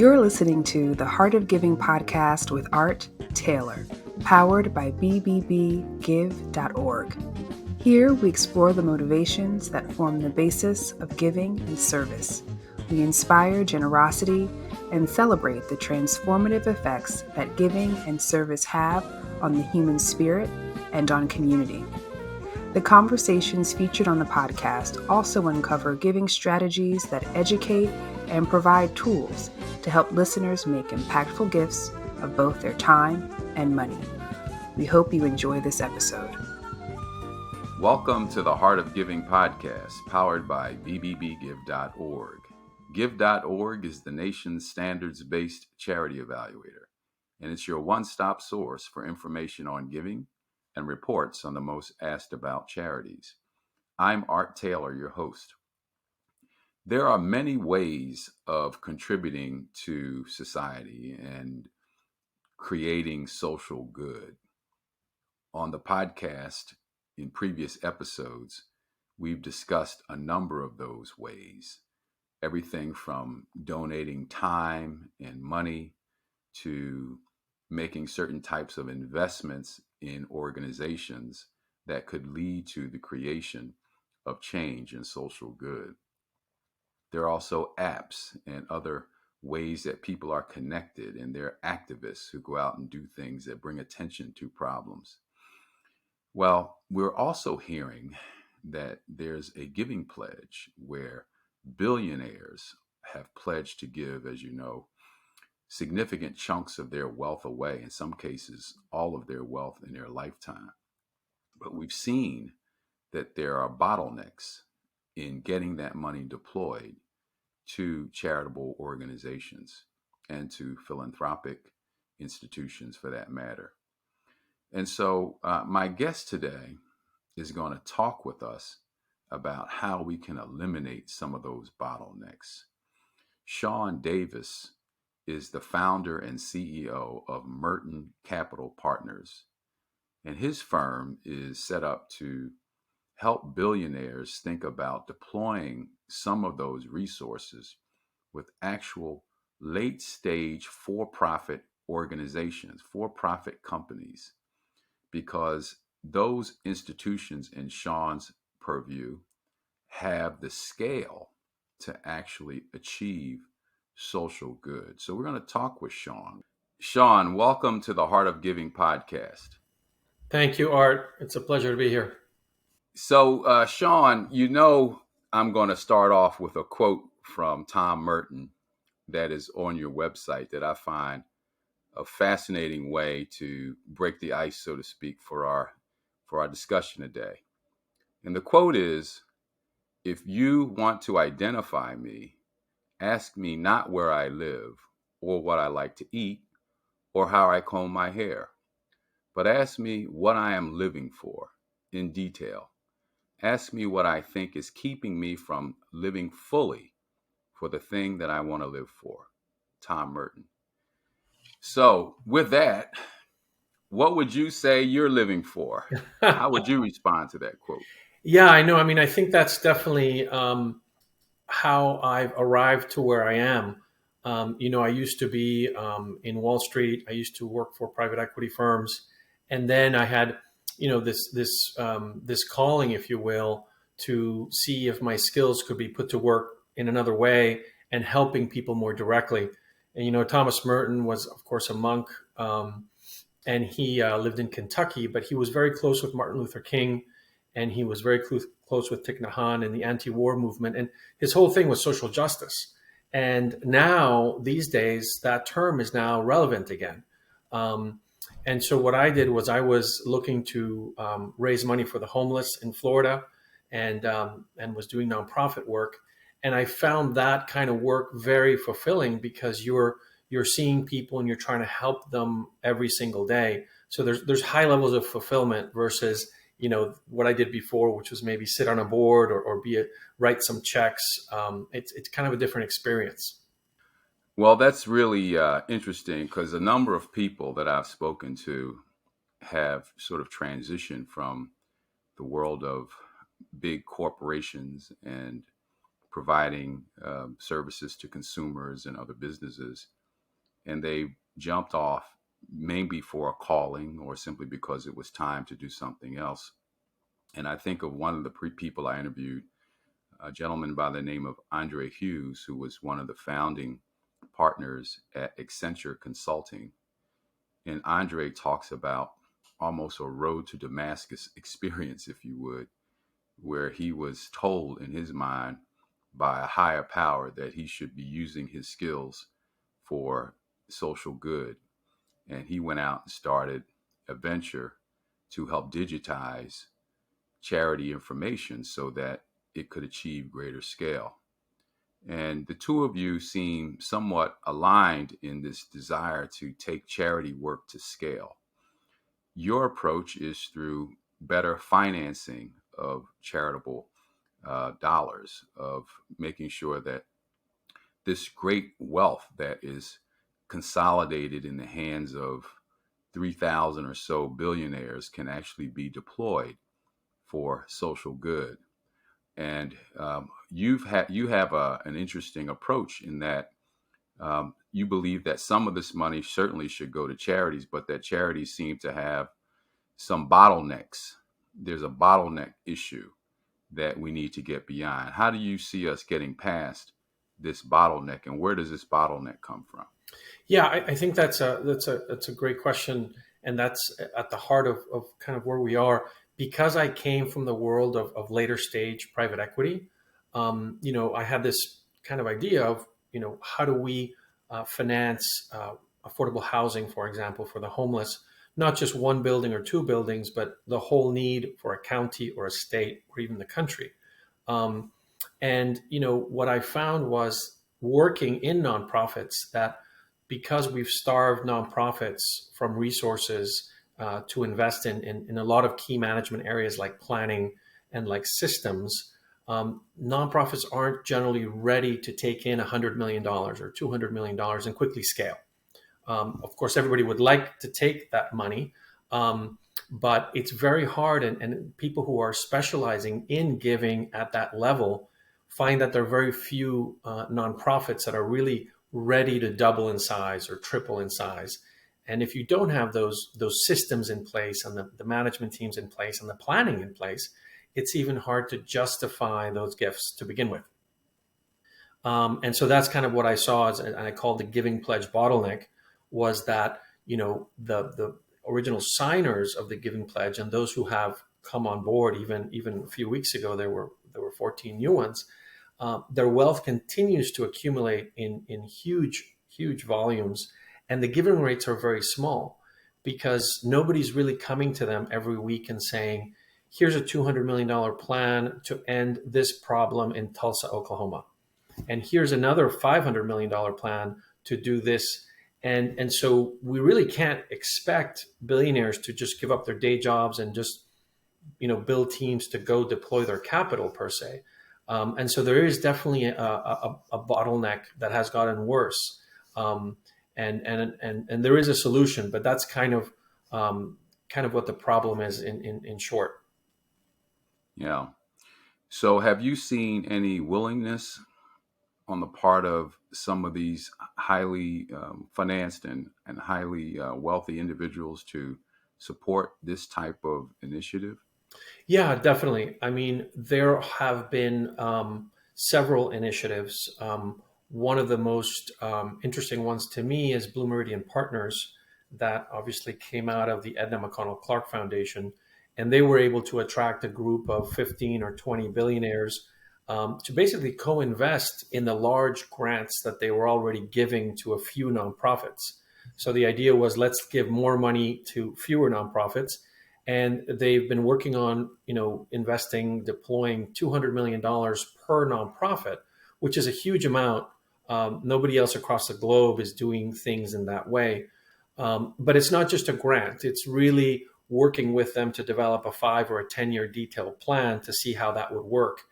You're listening to the Heart of Giving podcast with Art Taylor, powered by bbbgive.org. Here we explore the motivations that form the basis of giving and service. We inspire generosity and celebrate the transformative effects that giving and service have on the human spirit and on community. The conversations featured on the podcast also uncover giving strategies that educate and provide tools to help listeners make impactful gifts of both their time and money. We hope you enjoy this episode. Welcome to the Heart of Giving podcast, powered by bbbgive.org. Give.org is the nation's standards-based charity evaluator, and it's your one-stop source for information on giving and reports on the most asked about charities. I'm Art Taylor, your host. There are many ways of contributing to society and creating social good. On the podcast, in previous episodes, we've discussed a number of those ways. Everything from donating time and money to making certain types of investments in organizations that could lead to the creation of change and social good. There are also apps and other ways that people are connected, and they're activists who go out and do things that bring attention to problems. Well, we're also hearing that there's a giving pledge where billionaires have pledged to give, as you know, significant chunks of their wealth away, in some cases, all of their wealth in their lifetime. But we've seen that there are bottlenecks in getting that money deployed to charitable organizations and to philanthropic institutions for that matter. And so my guest today is going to talk with us about how we can eliminate some of those bottlenecks. Sean Davis is the founder and CEO of Merton Capital Partners, and his firm is set up to help billionaires think about deploying some of those resources with actual late-stage for-profit organizations, for-profit companies, because those institutions in Sean's purview have the scale to actually achieve social good. So we're going to talk with Sean. Sean, welcome to the Heart of Giving podcast. Thank you, Art. It's a pleasure to be here. So, Sean, you know I'm going to start off with a quote from Tom Merton that is on your website that I find a fascinating way to break the ice, so to speak, for our discussion today. And the quote is, "If you want to identify me, ask me not where I live or what I like to eat or how I comb my hair, but ask me what I am living for in detail. Ask me what I think is keeping me from living fully for the thing that I want to live for." Tom Merton. So with that, what would you say you're living for? How would you respond to that quote? Yeah, I know. I mean, I think that's definitely how I've arrived to where I am. I used to be in Wall Street. I used to work for private equity firms, and then I had, this calling, if you will, to see if my skills could be put to work in another way and helping people more directly. And Thomas Merton was, of course, a monk, and he lived in Kentucky, but he was very close with Martin Luther King, and he was very close with Thich Nhat Hanh and the anti-war movement. And his whole thing was social justice. And now, these days, that term is now relevant again. And so what I did was I was looking to raise money for the homeless in Florida and was doing nonprofit work. And I found that kind of work very fulfilling because you're seeing people and you're trying to help them every single day. So there's high levels of fulfillment versus what I did before, which was maybe sit on a board or write some checks. It's kind of a different experience. Well, that's really interesting because a number of people that I've spoken to have sort of transitioned from the world of big corporations and providing services to consumers and other businesses. And they jumped off maybe for a calling or simply because it was time to do something else. And I think of one of the people I interviewed, a gentleman by the name of Andre Hughes, who was one of the founding partners at Accenture Consulting. And Andre talks about almost a road to Damascus experience, if you would, where he was told in his mind by a higher power that he should be using his skills for social good. And he went out and started a venture to help digitize charity information so that it could achieve greater scale. And the two of you seem somewhat aligned in this desire to take charity work to scale. Your approach is through better financing of charitable dollars, of making sure that this great wealth that is consolidated in the hands of 3,000 or so billionaires can actually be deployed for social good. And you have an interesting approach in that you believe that some of this money certainly should go to charities, but that charities seem to have some bottlenecks. There's a bottleneck issue that we need to get beyond. How do you see us getting past this bottleneck, and where does this bottleneck come from? Yeah, I think that's a great question, and that's at the heart of kind of where we are. Because I came from the world of later stage private equity, I had this kind of idea of, how do we finance affordable housing, for example, for the homeless, not just one building or two buildings, but the whole need for a county or a state or even the country. What I found was working in nonprofits that because we've starved nonprofits from resources to invest in a lot of key management areas like planning and like systems, nonprofits aren't generally ready to take in $100 million or $200 million and quickly scale. Of course, everybody would like to take that money, but it's very hard. And people who are specializing in giving at that level find that there are very few nonprofits that are really ready to double in size or triple in size. And if you don't have those systems in place and the management teams in place and the planning in place, it's even hard to justify those gifts to begin with. And so that's kind of what I saw as, and I called the giving pledge bottleneck, was that, the original signers of the giving pledge and those who have come on board, even a few weeks ago, there were 14 new ones. Their wealth continues to accumulate in huge volumes. And the giving rates are very small because nobody's really coming to them every week and saying, here's a $200 million plan to end this problem in Tulsa, Oklahoma. And here's another $500 million plan to do this. And so we really can't expect billionaires to just give up their day jobs and just, build teams to go deploy their capital per se. And so there is definitely a bottleneck that has gotten worse. And there is a solution, but that's kind of what the problem is in short. Yeah. So have you seen any willingness on the part of some of these highly financed and highly wealthy individuals to support this type of initiative? Yeah, definitely. I mean, there have been several initiatives. One of the most interesting ones to me is Blue Meridian Partners, that obviously came out of the Edna McConnell Clark Foundation. And they were able to attract a group of 15 or 20 billionaires to basically co-invest in the large grants that they were already giving to a few nonprofits. So the idea was, let's give more money to fewer nonprofits. And they've been working on, investing, deploying $200 million per nonprofit, which is a huge amount. Nobody else across the globe is doing things in that way. But it's not just a grant. It's really working with them to develop a 5 or a 10-year detailed plan to see how that would work.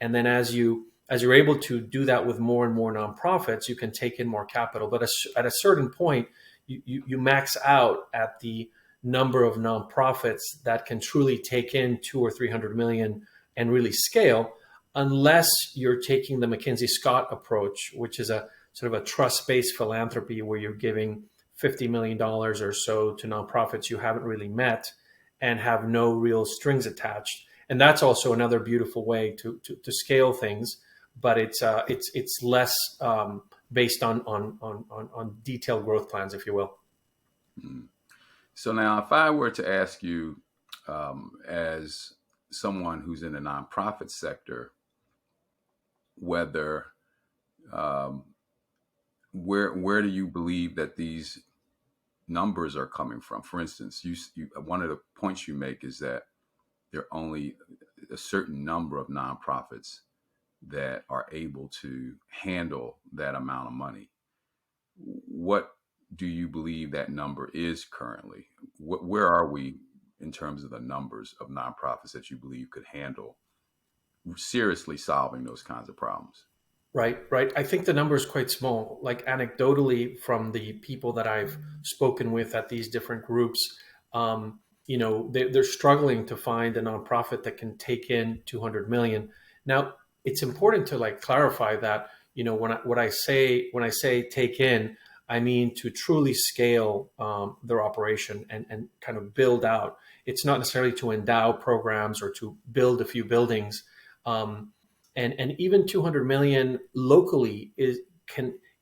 And then as you're able to do that with more and more nonprofits, you can take in more capital. But at a certain point, you max out at the number of nonprofits that can truly take in 200 or 300 million and really scale. unless you're taking the McKinsey Scott approach, which is a sort of a trust-based philanthropy where you're giving $50 million or so to nonprofits you haven't really met and have no real strings attached. And that's also another beautiful way to scale things, but it's less based on detailed growth plans, if you will. So now, if I were to ask you, as someone who's in the nonprofit sector, whether where do you believe that these numbers are coming from? For instance, one of the points you make is that there are only a certain number of nonprofits that are able to handle that amount of money. What do you believe that number is currently? Where are we in terms of the numbers of nonprofits that you believe could handle seriously solving those kinds of problems? Right. I think the number is quite small. Like anecdotally, from the people that I've spoken with at these different groups, they're struggling to find a nonprofit that can take in 200 million. Now, it's important to clarify that when I say take in, I mean to truly scale their operation and kind of build out. It's not necessarily to endow programs or to build a few buildings. And even 200 million locally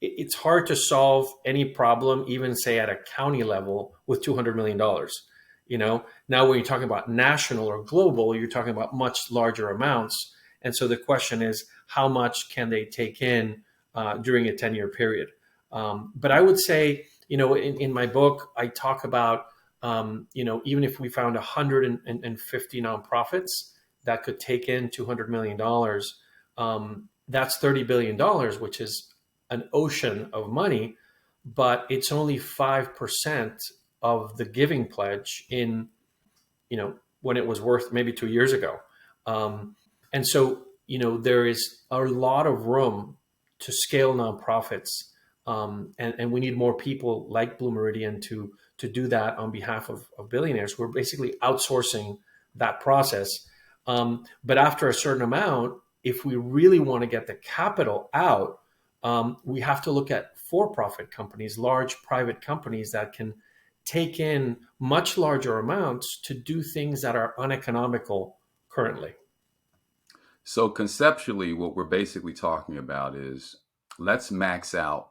it's hard to solve any problem, even say at a county level, with $200 million. Now when you're talking about national or global, you're talking about much larger amounts. And so the question is, how much can they take in during a 10-year period? But I would say, in my book, I talk about, even if we found 150 nonprofits that could take in $200 million, that's $30 billion, which is an ocean of money, but it's only 5% of the giving pledge in, when it was worth maybe 2 years ago. And so, there is a lot of room to scale nonprofits. And we need more people like Blue Meridian to do that on behalf of billionaires. We're basically outsourcing that process. But after a certain amount, if we really want to get the capital out, we have to look at for-profit companies, large private companies that can take in much larger amounts to do things that are uneconomical currently. So conceptually, what we're basically talking about is, let's max out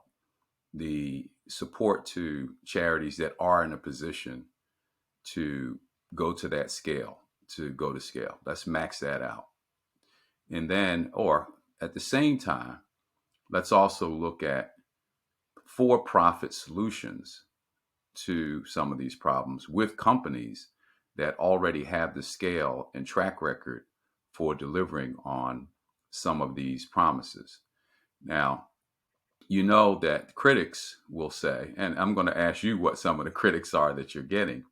the support to charities that are in a position to go to that scale, to go to scale. Let's max that out. And then, or at the same time, let's also look at for-profit solutions to some of these problems with companies that already have the scale and track record for delivering on some of these promises. Now, that critics will say, and I'm going to ask you what some of the critics are that you're getting,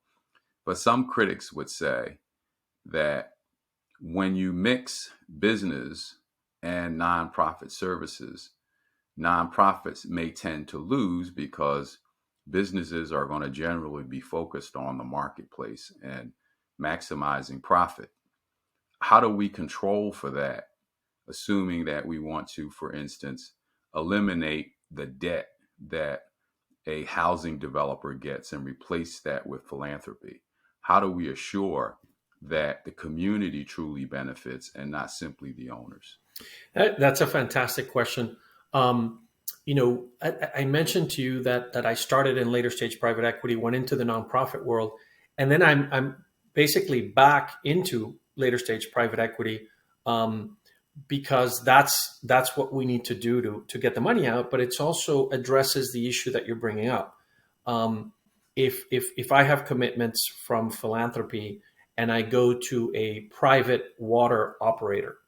but some critics would say that when you mix business and nonprofit services, nonprofits may tend to lose because businesses are going to generally be focused on the marketplace and maximizing profit. How do we control for that, assuming that we want to, for instance, eliminate the debt that a housing developer gets and replace that with philanthropy? How do we assure that the community truly benefits and not simply the owners? That's a fantastic question. I mentioned to you that I started in later stage private equity, went into the nonprofit world, and then I'm basically back into later stage private equity because that's what we need to do to get the money out. But it also addresses the issue that you're bringing up. If I have commitments from philanthropy and I go to a private water operator,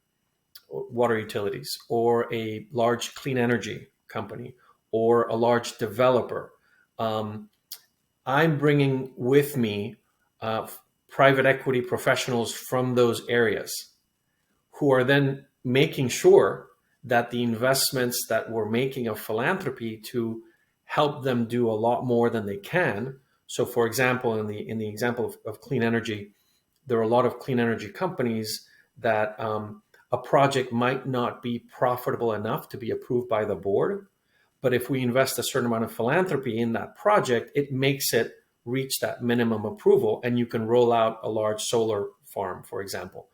water utilities, or a large clean energy company, or a large developer, I'm bringing with me private equity professionals from those areas who are then making sure that the investments that we're making of philanthropy to help them do a lot more than they can. So, for example, in the example of clean energy, there are a lot of clean energy companies that a project might not be profitable enough to be approved by the board. But if we invest a certain amount of philanthropy in that project, it makes it reach that minimum approval, and you can roll out a large solar farm, for example.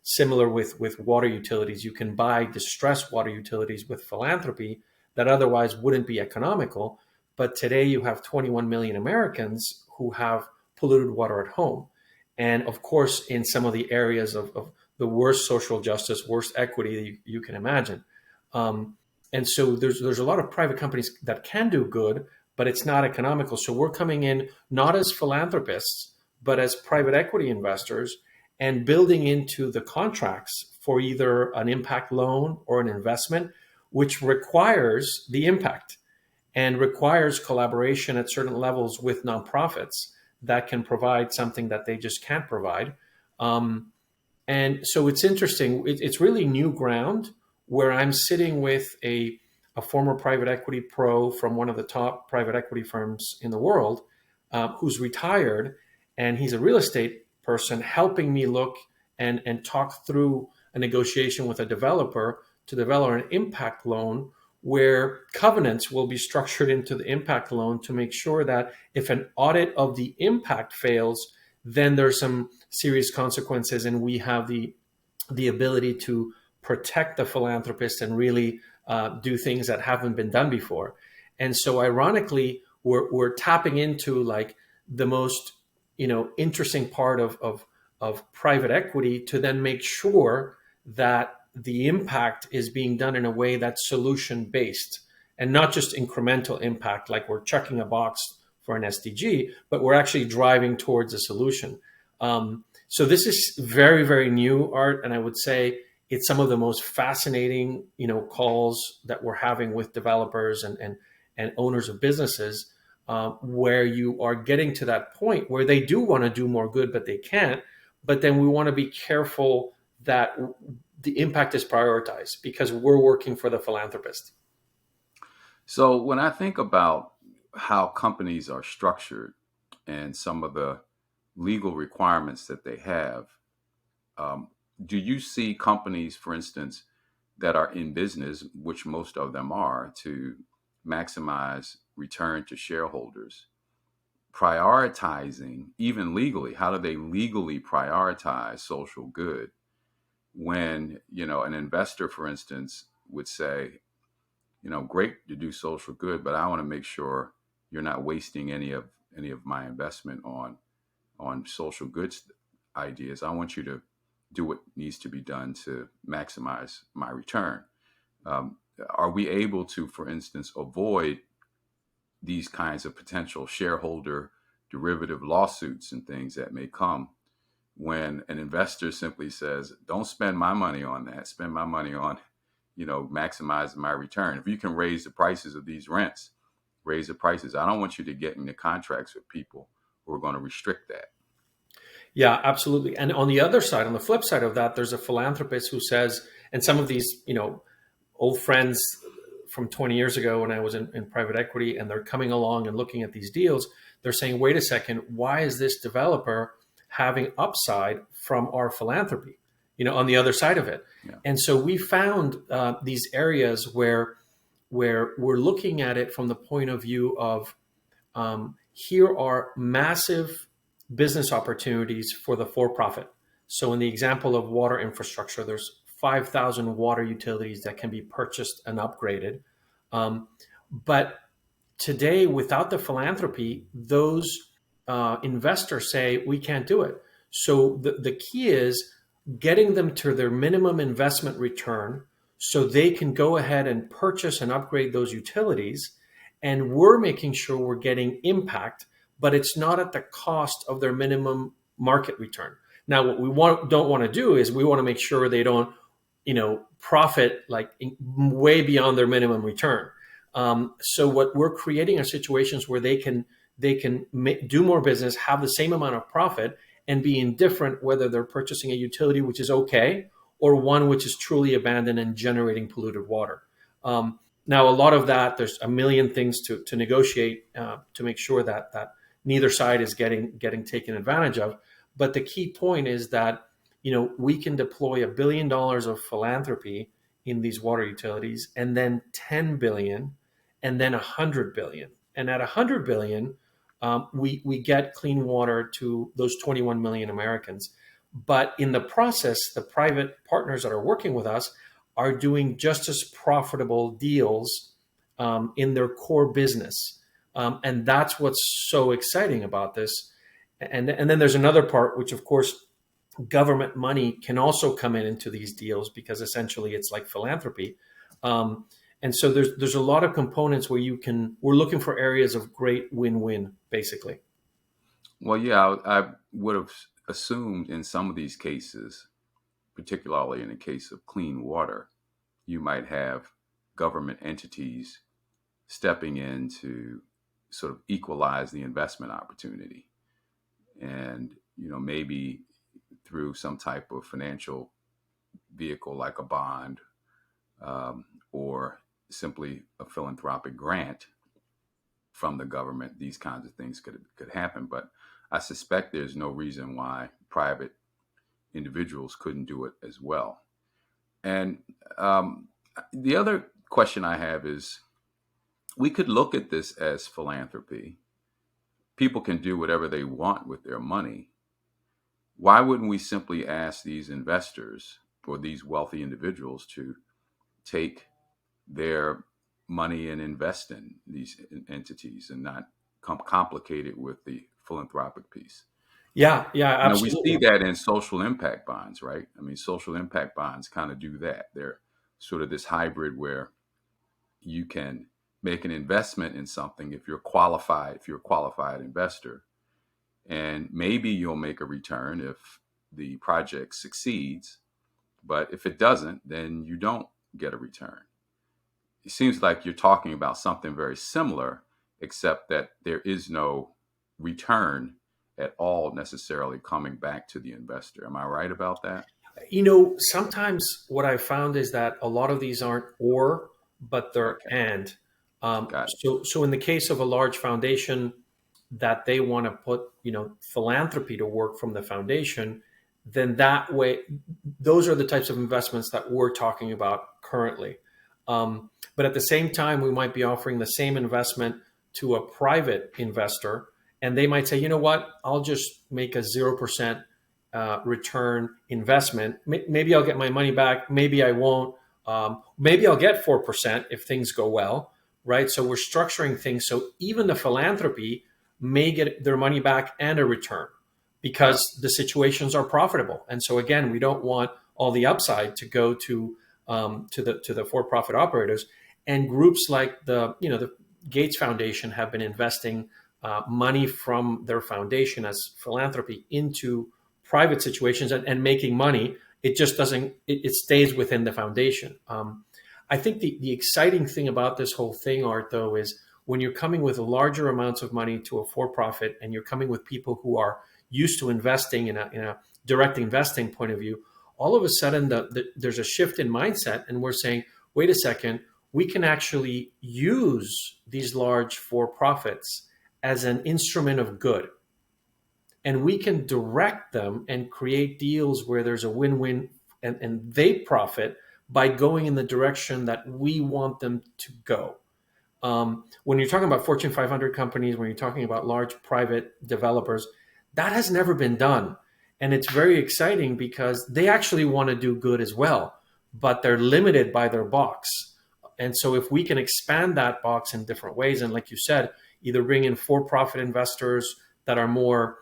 Similar with water utilities, you can buy distressed water utilities with philanthropy that otherwise wouldn't be economical. But today you have 21 million Americans who have polluted water at home. And of course, in some of the areas of the worst social justice, worst equity you can imagine. And so there's a lot of private companies that can do good, but it's not economical. So we're coming in not as philanthropists, but as private equity investors and building into the contracts for either an impact loan or an investment, which requires the impact and requires collaboration at certain levels with nonprofits that can provide something that they just can't provide. And so it's interesting. It's really new ground where I'm sitting with a former private equity pro from one of the top private equity firms in the world, who's retired, and he's a real estate person helping me look and talk through a negotiation with a developer to develop an impact loan where covenants will be structured into the impact loan to make sure that if an audit of the impact fails, then there's some serious consequences, and we have the ability to protect the philanthropist and really do things that haven't been done before. And so ironically, we're tapping into like the most interesting part of private equity to then make sure that the impact is being done in a way that's solution based and not just incremental impact, like we're checking a box for an SDG, but we're actually driving towards a solution. So this is very, very new, Art, and I would say it's some of the most fascinating, calls that we're having with developers and owners of businesses, where you are getting to that point where they do want to do more good, but they can't. But then we want to be careful that the impact is prioritized because we're working for the philanthropist. So when I think about how companies are structured and some of the legal requirements that they have, do you see companies, for instance, that are in business, which most of them are, to maximize return to shareholders, prioritizing, even legally, how do they legally prioritize social good when, an investor, for instance, would say, great to do social good, but I want to make sure you're not wasting any of my investment on social goods ideas. I want you to do what needs to be done to maximize my return. Are we able to, for instance, avoid these kinds of potential shareholder derivative lawsuits and things that may come when an investor simply says, don't spend my money on that, spend my money on, maximizing my return. If you can raise the prices of these rents, raise the prices. I don't want you to get into contracts with people who are going to restrict that. Yeah, absolutely. And on the other side, on the flip side of that, there's a philanthropist who says, and some of these, old friends from 20 years ago when I was in private equity, and they're coming along and looking at these deals, they're saying, wait a second, why is this developer having upside from our philanthropy, on the other side of it? Yeah. And so we found these areas where we're looking at it from the point of view of here are massive business opportunities for the for-profit. So in the example of water infrastructure, there's 5,000 water utilities that can be purchased and upgraded. But today, without the philanthropy, those investors say, we can't do it. So the key is getting them to their minimum investment return so they can go ahead and purchase and upgrade those utilities. And we're making sure we're getting impact, but it's not at the cost of their minimum market return. Now, what we don't want to do is we want to make sure they don't, profit like way beyond their minimum return. So what we're creating are situations where they can do more business, have the same amount of profit, and be indifferent whether they're purchasing a utility which is okay or one which is truly abandoned and generating polluted water. Now, a lot of that, there's a million things to negotiate to make sure that neither side is getting taken advantage of. But the key point is that, we can deploy $1 billion of philanthropy in these water utilities, and then 10 billion, and then 100 billion. And at 100 billion, we get clean water to those 21 million Americans. But in the process, the private partners that are working with us are doing just as profitable deals in their core business. And that's what's so exciting about this. And then there's another part, which of course government money can also come into these deals, because essentially it's like philanthropy. And so there's a lot of components where we're looking for areas of great win-win, basically. Well, yeah, I would have assumed in some of these cases, particularly in the case of clean water, you might have government entities stepping in to sort of equalize the investment opportunity. And, maybe through some type of financial vehicle like a bond, or simply a philanthropic grant from the government, these kinds of things could happen. But I suspect there's no reason why private individuals couldn't do it as well. And the other question I have is, we could look at this as philanthropy. People can do whatever they want with their money. Why wouldn't we simply ask these investors or these wealthy individuals to take their money and invest in these entities and not complicate it with the philanthropic piece? Yeah, We absolutely. see that in social impact bonds, right? I mean, social impact bonds kind of do that. They're sort of this hybrid where you can make an investment in something if you're a qualified investor, and maybe you'll make a return if the project succeeds, but if it doesn't, then you don't get a return. It seems like you're talking about something very similar, except that there is no return at all necessarily coming back to the investor. Am I right about that? Sometimes what I found is that a lot of these aren't or, but they're Okay, and. got it. So in the case of a large foundation that they want to put, philanthropy to work from the foundation, then that way, those are the types of investments that we're talking about currently. But at the same time, we might be offering the same investment to a private investor, and they might say, you know what, I'll just make a 0% return investment. Maybe I'll get my money back. Maybe I won't. Maybe I'll get 4% if things go well, right? So we're structuring things so even the philanthropy may get their money back and a return, because the situations are profitable. And so again, we don't want all the upside to go to the for-profit operators. And groups like the Gates Foundation have been investing money from their foundation as philanthropy into private situations and making money. It just doesn't. It stays within the foundation. I think the exciting thing about this whole thing, Art, though, is when you're coming with larger amounts of money to a for-profit, and you're coming with people who are used to investing in a direct investing point of view, all of a sudden there's a shift in mindset, and we're saying, wait a second, we can actually use these large for-profits as an instrument of good. And we can direct them and create deals where there's a win-win, and they profit by going in the direction that we want them to go. When you're talking about Fortune 500 companies, when you're talking about large private developers, that has never been done. And it's very exciting because they actually want to do good as well, but they're limited by their box. And so if we can expand that box in different ways, and like you said, either bring in for-profit investors that are more,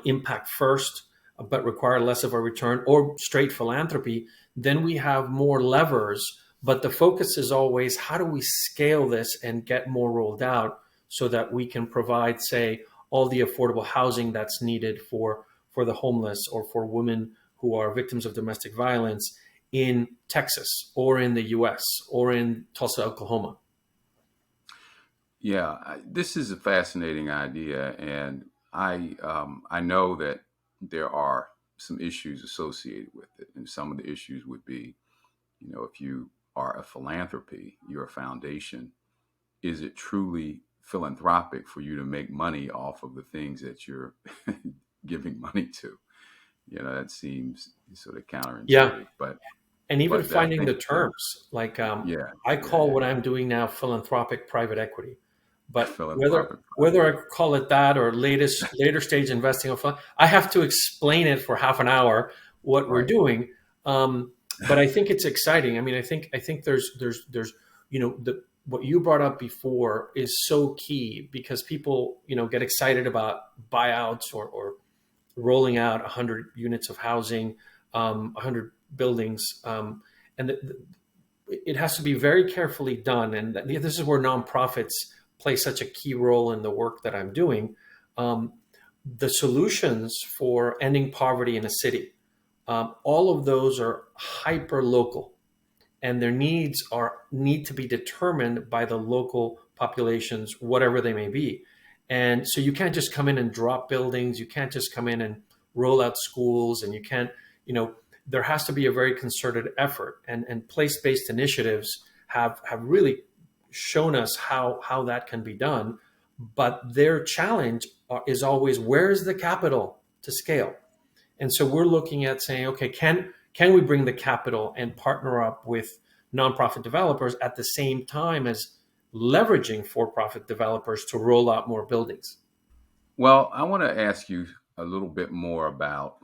impact first, but require less of a return, or straight philanthropy, then we have more levers. But the focus is always, how do we scale this and get more rolled out so that we can provide, say, all the affordable housing that's needed for the homeless, or for women who are victims of domestic violence in Texas or in the US or in Tulsa, Oklahoma. Yeah, this is a fascinating idea, and I know that there are some issues associated with it, and some of the issues would be, if you are a philanthropy, you're a foundation, is it truly philanthropic for you to make money off of the things that you're giving money to? That seems sort of Yeah. counterintuitive, but And even I finding think the terms, like yeah, I yeah, call yeah, what I'm doing now philanthropic private equity, but philanthropic private whether I equity. call it that or later stage investing, I have to explain it for half an hour what we're Right. doing. But I think it's exciting. I mean, I think there's the what you brought up before is so key because people get excited about buyouts or rolling out 100 units of housing, 100 buildings, and it has to be very carefully done. And this is where nonprofits play such a key role in the work that I'm doing. Um, the solutions for ending poverty in a city, all of those are hyper local, and their needs need to be determined by the local populations, whatever they may be. And so you can't just come in and drop buildings. You can't just come in and roll out schools, and you can't, there has to be a very concerted effort. And place-based initiatives have really shown us how that can be done. But their challenge is always, where's the capital to scale? And so we're looking at saying, okay, can we bring the capital and partner up with nonprofit developers at the same time as leveraging for-profit developers to roll out more buildings? Well, I want to ask you a little bit more about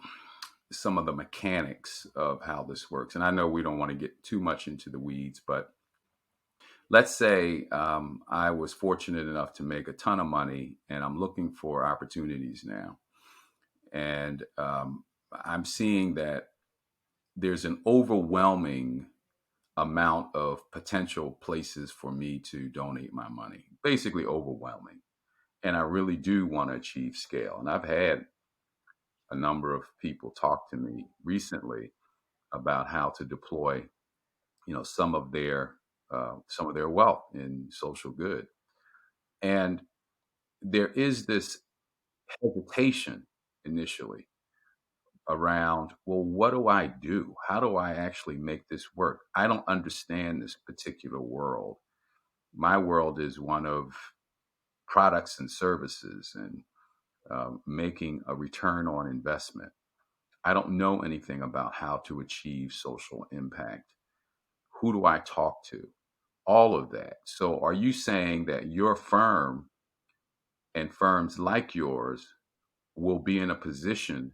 some of the mechanics of how this works. And I know we don't want to get too much into the weeds, but let's say I was fortunate enough to make a ton of money and I'm looking for opportunities now. And I'm seeing that there's an overwhelming amount of potential places for me to donate my money, basically overwhelming. And I really do want to achieve scale. And I've had a number of people talk to me recently about how to deploy, some of their wealth in social good. And there is this hesitation initially around, well, what do I do? How do I actually make this work? I don't understand this particular world. My world is one of products and services and making a return on investment. I don't know anything about how to achieve social impact. Who do I talk to? All of that. So, are you saying that your firm and firms like yours will be in a position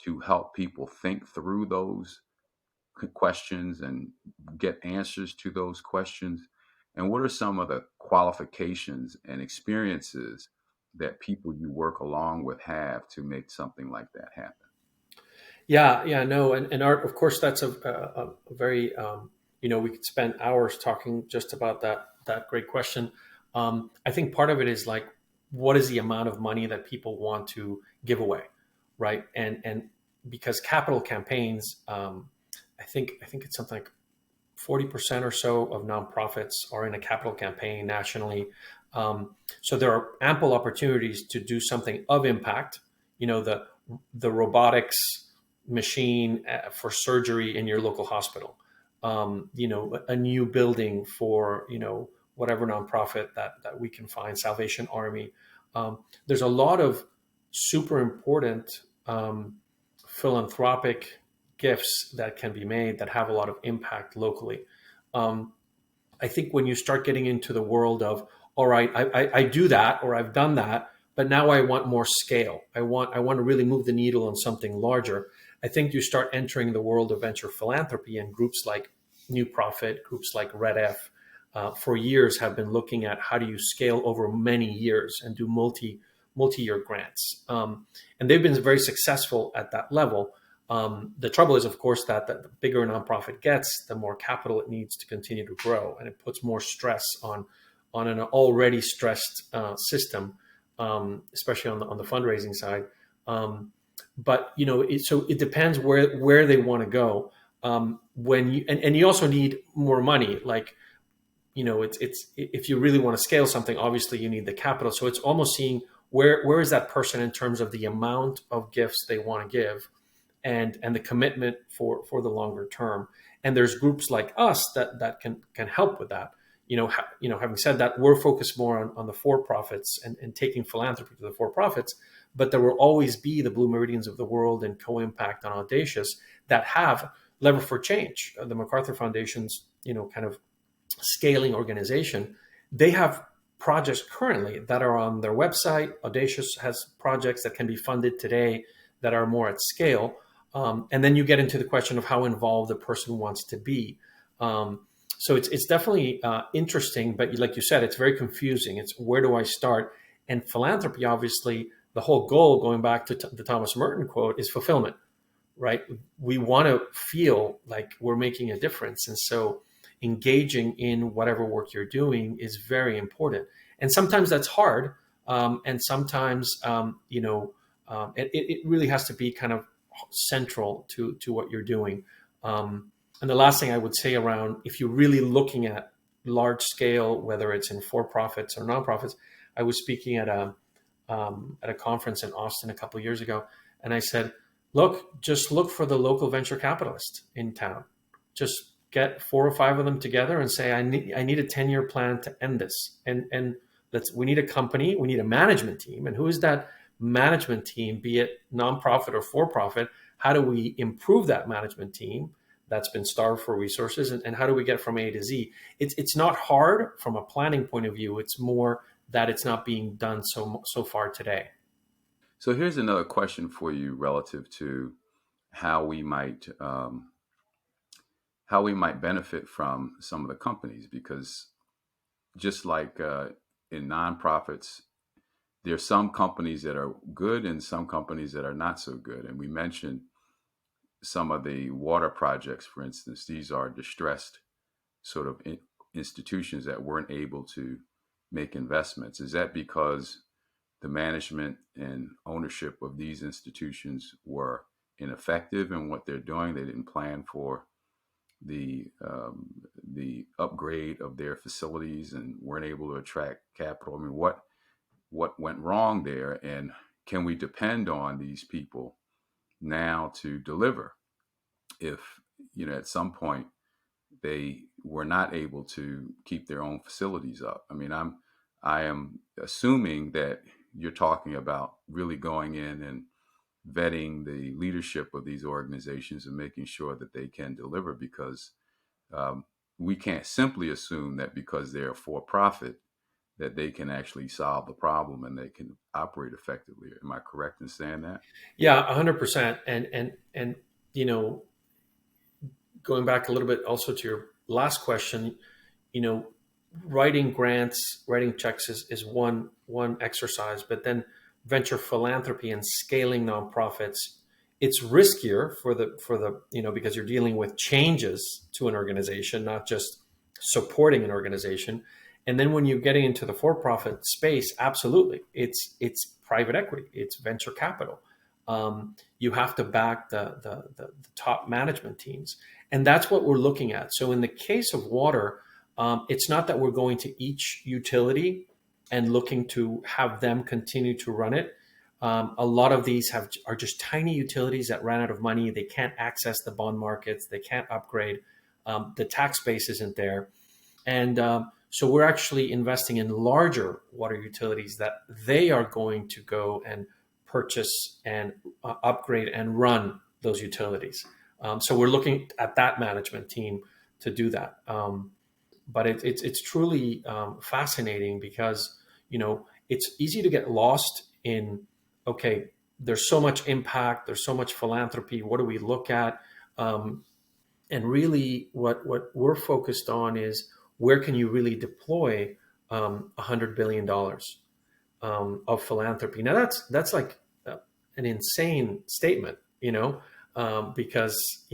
to help people think through those questions and get answers to those questions? And what are some of the qualifications and experiences that people you work along with have to make something like that happen? Yeah, no, and Art, of course, that's a very, we could spend hours talking just about that great question. I think part of it is like, what is the amount of money that people want to give away, right? And because capital campaigns, I think it's something like 40% or so of nonprofits are in a capital campaign nationally. So there are ample opportunities to do something of impact. The robotics machine for surgery in your local hospital. A new building for whatever nonprofit that we can find, Salvation Army. There's a lot of super important philanthropic gifts that can be made that have a lot of impact locally. Um, I think when you start getting into the world of, all right, I do that or I've done that, but now I want more scale. I want to really move the needle on something larger. I think you start entering the world of venture philanthropy, and groups like New Profit, groups like Red F, for years have been looking at how do you scale over many years and do multi-year grants, and they've been very successful at that level. The trouble is, of course, that the bigger a nonprofit gets, the more capital it needs to continue to grow, and it puts more stress on an already stressed system, especially on the fundraising side. But so it depends where they want to go. When you and you also need more money. Like it's if you really want to scale something, obviously you need the capital. So it's almost seeing where is that person in terms of the amount of gifts they want to give and the commitment for the longer term. And there's groups like us that can help with that. Having said that, we're focused more on the for-profits and taking philanthropy to the for-profits. but there will always be the Blue Meridians of the world and Co-Impact and Audacious that have lever for change. The MacArthur Foundation's, kind of scaling organization, they have projects currently that are on their website. Audacious has projects that can be funded today that are more at scale. And then you get into the question of how involved the person wants to be. So it's definitely interesting, but like you said, it's very confusing. It's where do I start? And philanthropy, obviously, the whole goal, going back to the Thomas Merton quote, is fulfillment, right? We want to feel like we're making a difference. And so engaging in whatever work you're doing is very important. And sometimes that's hard. And sometimes, it really has to be kind of central to what you're doing. And the last thing I would say around, if you're really looking at large scale, whether it's in for-profits or nonprofits, I was speaking at a conference in Austin a couple of years ago, and I said, just look for the local venture capitalist in town. Just get 4 or 5 of them together and say, I need a 10-year plan to end this. And we need a company, we need a management team. And who is that management team, be it nonprofit or for-profit? How do we improve that management team that's been starved for resources? And how do we get from A to Z? It's not hard from a planning point of view. It's more that it's not being done so far today. So here's another question for you relative to how we might benefit from some of the companies, because just like in nonprofits, there's some companies that are good and some companies that are not so good. And we mentioned some of the water projects, for instance. These are distressed sort of institutions that weren't able to make investments. Is that because the management and ownership of these institutions were ineffective in what they're doing? They didn't plan for the upgrade of their facilities and weren't able to attract capital. I mean, what went wrong there, and can we depend on these people now to deliver if at some point they were not able to keep their own facilities up? I mean, I am assuming that you're talking about really going in and vetting the leadership of these organizations and making sure that they can deliver, because we can't simply assume that because they're for profit that they can actually solve the problem and they can operate effectively. Am I correct in saying that? Yeah, 100%. And going back a little bit also to your last question, writing grants, writing checks is one exercise, but then venture philanthropy and scaling nonprofits, it's riskier for the because you're dealing with changes to an organization, not just supporting an organization. And then when you're getting into the for-profit space, absolutely, it's private equity, it's venture capital. You have to back the top management teams, and that's what we're looking at. So in the case of water, it's not that we're going to each utility and looking to have them continue to run it. A lot of these are just tiny utilities that ran out of money. They can't access the bond markets. They can't upgrade. The tax base isn't there. And so we're actually investing in larger water utilities that they are going to go and purchase and upgrade and run those utilities. So we're looking at that management team to do that. But it's truly fascinating because, it's easy to get lost in, okay, there's so much impact, there's so much philanthropy. What do we look at? And really what we're focused on is, where can you really deploy $100 billion of philanthropy? Now that's like an insane statement, because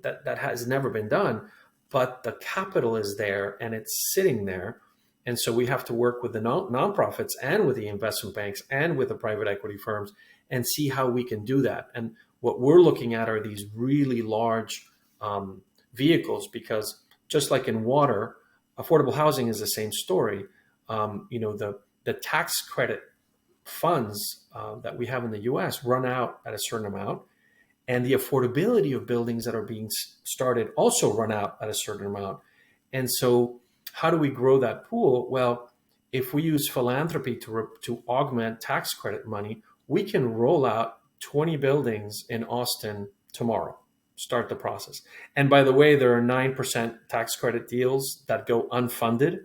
that has never been done, but the capital is there and it's sitting there. And so we have to work with the nonprofits and with the investment banks and with the private equity firms and see how we can do that. And what we're looking at are these really large vehicles, because just like in water, affordable housing is the same story. The tax credit funds that we have in the U.S. run out at a certain amount, and the affordability of buildings that are being started also run out at a certain amount. And so how do we grow that pool? Well, if we use philanthropy to augment tax credit money, we can roll out 20 buildings in Austin tomorrow. Start the process. And by the way, there are 9% tax credit deals that go unfunded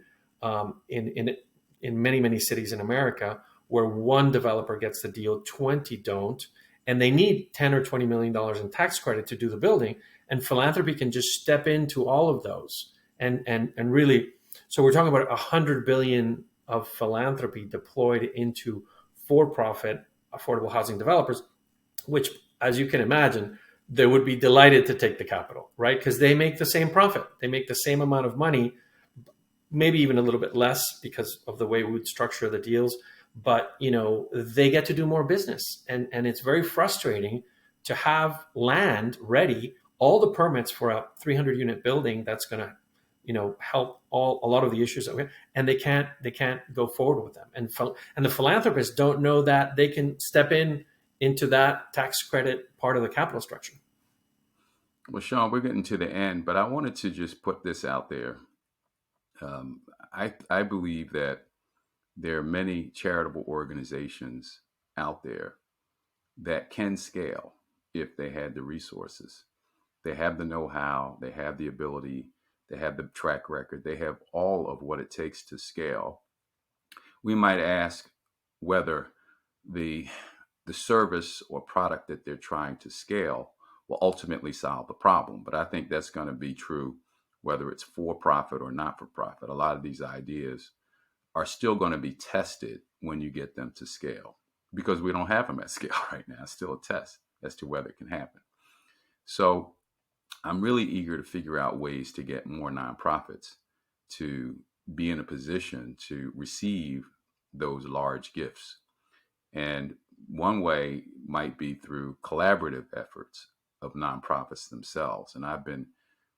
in many cities in America, where one developer gets the deal, 20 don't, and they need 10 or $20 million in tax credit to do the building. And philanthropy can just step into all of those and really. So we're talking about 100 billion of philanthropy deployed into for-profit affordable housing developers, which, as you can imagine, they would be delighted to take the capital, right? Because they make the same profit. They make the same amount of money, maybe even a little bit less because of the way we would structure the deals. But, they get to do more business. And it's very frustrating to have land ready, all the permits for a 300 unit building that's going to help a lot of the issues that we have, and they can't go forward with them. And the philanthropists don't know that they can step into that tax credit part of the capital structure. Well, Sean, we're getting to the end, but I wanted to just put this out there. I believe that there are many charitable organizations out there that can scale if they had the resources. They have the know-how, they have the ability, they have the track record, they have all of what it takes to scale. We might ask whether the service or product that they're trying to scale will ultimately solve the problem. But I think that's going to be true whether it's for profit or not for profit. A lot of these ideas are still going to be tested when you get them to scale, because we don't have them at scale right now. It's still a test as to whether it can happen. So I'm really eager to figure out ways to get more nonprofits to be in a position to receive those large gifts. And one way might be through collaborative efforts of nonprofits themselves. And I've been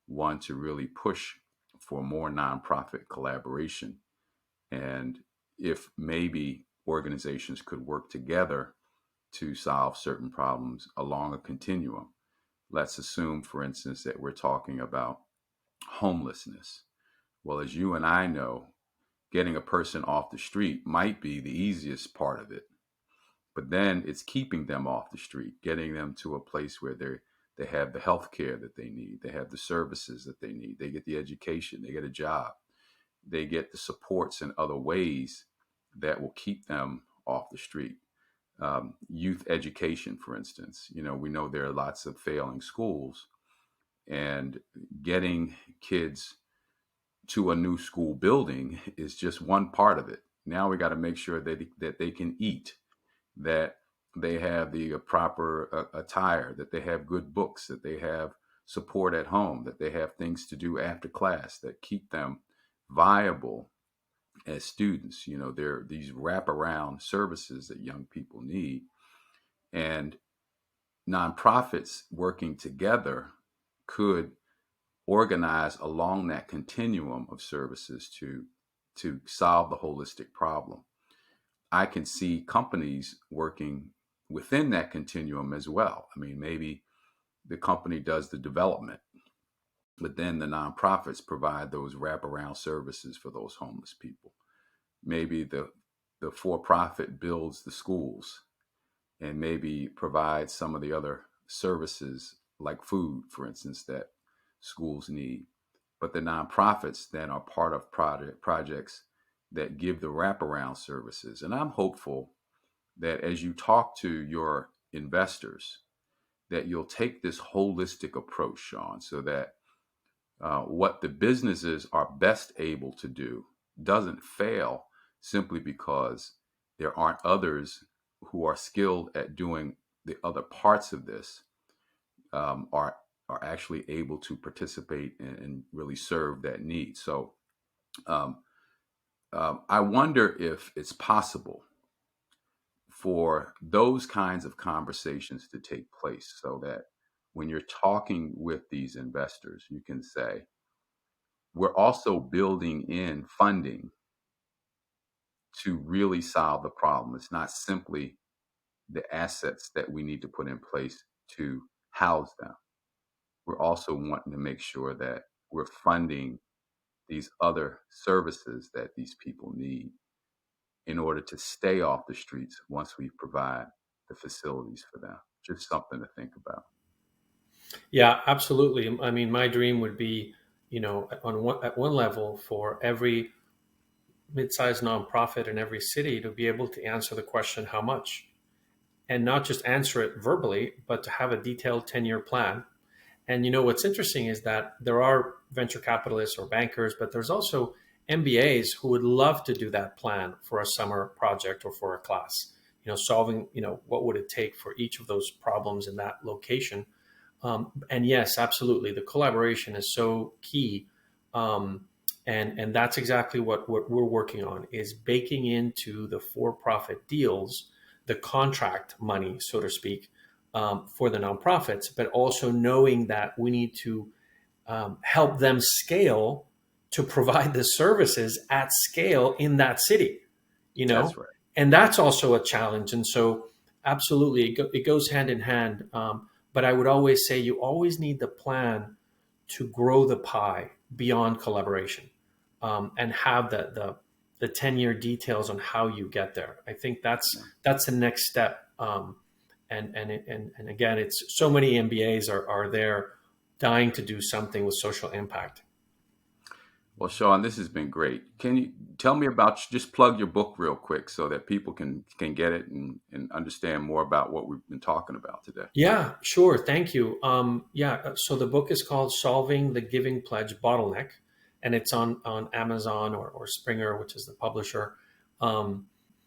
one to really push for more nonprofit collaboration. And if maybe organizations could work together to solve certain problems along a continuum. Let's assume, for instance, that we're talking about homelessness. Well, as you and I know, getting a person off the street might be the easiest part of it. But then it's keeping them off the street, getting them to a place where they have the health care that they need, they have the services that they need, they get the education, they get a job, they get the supports in other ways that will keep them off the street. Youth education, for instance, we know there are lots of failing schools, and getting kids to a new school building is just one part of it. Now we got to make sure that they can eat, that they have the proper attire, that they have good books, that they have support at home, that they have things to do after class that keep them viable as students. There are these wraparound services that young people need. And nonprofits working together could organize along that continuum of services to solve the holistic problem. I can see companies working within that continuum as well. I mean, maybe the company does the development, but then the nonprofits provide those wraparound services for those homeless people. Maybe the for-profit builds the schools and maybe provides some of the other services like food, for instance, that schools need. But the nonprofits then are part of projects that give the wraparound services. And I'm hopeful that as you talk to your investors, that you'll take this holistic approach, Sean, so that what the businesses are best able to do doesn't fail simply because there aren't others who are skilled at doing the other parts of this, are actually able to participate and really serve that need. So I wonder if it's possible for those kinds of conversations to take place, so that when you're talking with these investors, you can say, we're also building in funding to really solve the problem. It's not simply the assets that we need to put in place to house them. We're also wanting to make sure that we're funding these other services that these people need. in order to stay off the streets once we provide the facilities for them. Just something to think about. Yeah, absolutely. I mean, my dream would be, at one level for every mid-sized nonprofit in every city to be able to answer the question, how much? And not just answer it verbally, but to have a detailed 10-year plan. And what's interesting is that there are venture capitalists or bankers, but there's also MBAs who would love to do that plan for a summer project or for a class. Solving, what would it take for each of those problems in that location. And yes, absolutely, the collaboration is so key. And that's exactly what we're working on, is baking into the for-profit deals the contract money, so to speak, for the nonprofits, but also knowing that we need to help them scale to provide the services at scale in that city, That's right. and that's also a challenge. And so, absolutely, it goes hand in hand. But I would always say you always need the plan to grow the pie beyond collaboration, and have the 10-year details on how you get there. I think that's the next step. And again, it's so many MBAs are there dying to do something with social impact. Well, Sean, this has been great. Can you tell me about, just plug your book real quick so that people can get it and understand more about what we've been talking about today? Yeah, sure. Thank you. So the book is called Solving the Giving Pledge Bottleneck, and it's on Amazon or Springer, which is the publisher. And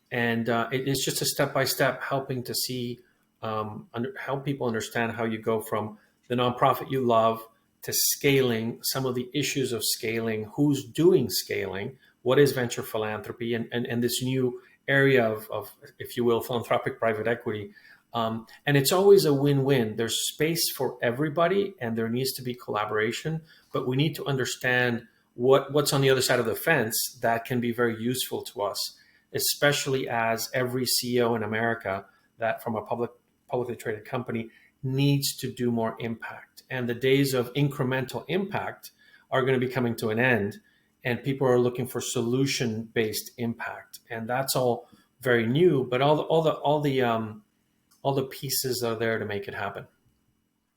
it is just a step-by-step helping to see, help people understand how you go from the nonprofit you love to scaling, some of the issues of scaling, who's doing scaling, what is venture philanthropy, and this new area of, if you will, philanthropic private equity. And it's always a win-win. There's space for everybody, and there needs to be collaboration, but we need to understand what's on the other side of the fence that can be very useful to us, especially as every CEO in America that from a publicly traded company needs to do more impact. And the days of incremental impact are going to be coming to an end, and people are looking for solution-based impact. And that's all very new, but all the pieces are there to make it happen.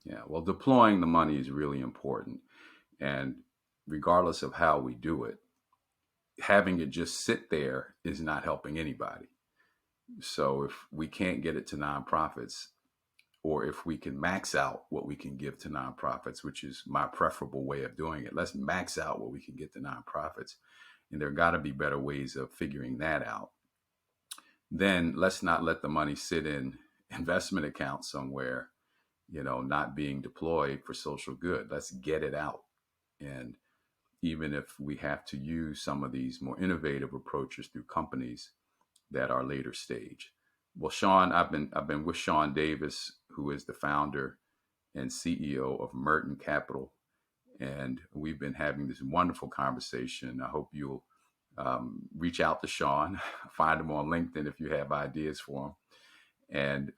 Yeah, well, deploying the money is really important. And regardless of how we do it, having it just sit there is not helping anybody. So if we can't get it to nonprofits, or if we can max out what we can give to nonprofits, which is my preferable way of doing it, let's max out what we can get to nonprofits. And there got to be better ways of figuring that out. Then let's not let the money sit in investment accounts somewhere, not being deployed for social good. Let's get it out. And even if we have to use some of these more innovative approaches through companies that are later stage. Well, Sean, I've been with Sean Davis, who is the founder and CEO of Merton Capital, and we've been having this wonderful conversation. I hope you'll reach out to Sean, find him on LinkedIn if you have ideas for him. And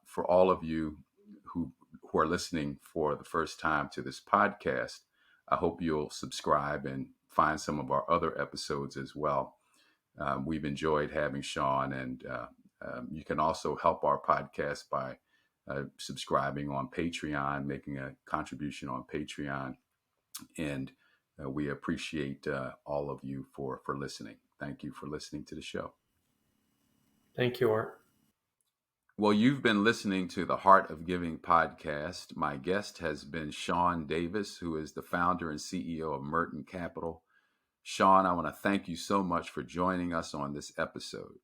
for all of you who are listening for the first time to this podcast, I hope you'll subscribe and find some of our other episodes as well. We've enjoyed having Sean, and you can also help our podcast by subscribing on Patreon, making a contribution on Patreon. And we appreciate all of you for listening. Thank you for listening to the show. Thank you, Art. Well, you've been listening to the Heart of Giving podcast. My guest has been Sean Davis, who is the founder and CEO of Merton Capital. Sean, I want to thank you so much for joining us on this episode.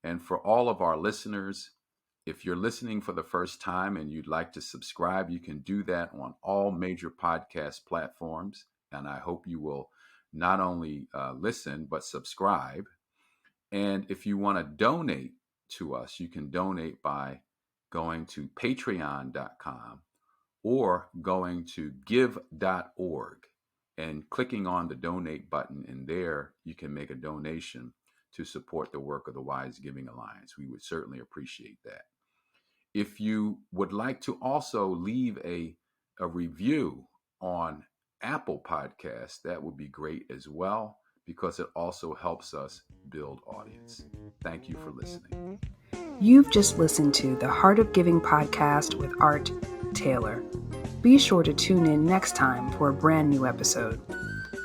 And for all of our listeners, if you're listening for the first time and you'd like to subscribe, you can do that on all major podcast platforms. And I hope you will not only listen, but subscribe. And if you want to donate to us, you can donate by going to patreon.com or going to give.org and clicking on the donate button. And there you can make a donation to support the work of the Wise Giving Alliance. We would certainly appreciate that. If you would like to also leave a review on Apple Podcasts, that would be great as well. because it also helps us build audience. Thank you for listening. You've just listened to the Heart of Giving podcast with Art Taylor. Be sure to tune in next time for a brand new episode.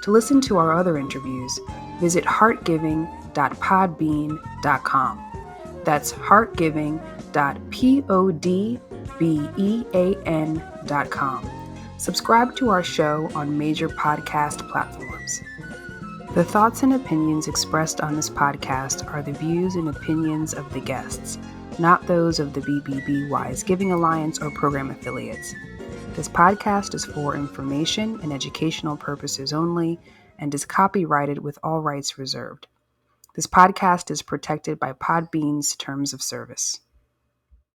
To listen to our other interviews, visit heartgiving.podbean.com. That's heartgiving.podbean.com. Subscribe to our show on major podcast platforms. The thoughts and opinions expressed on this podcast are the views and opinions of the guests, not those of the BBB Wise Giving Alliance or program affiliates. This podcast is for information and educational purposes only and is copyrighted with all rights reserved. This podcast is protected by Podbean's terms of service.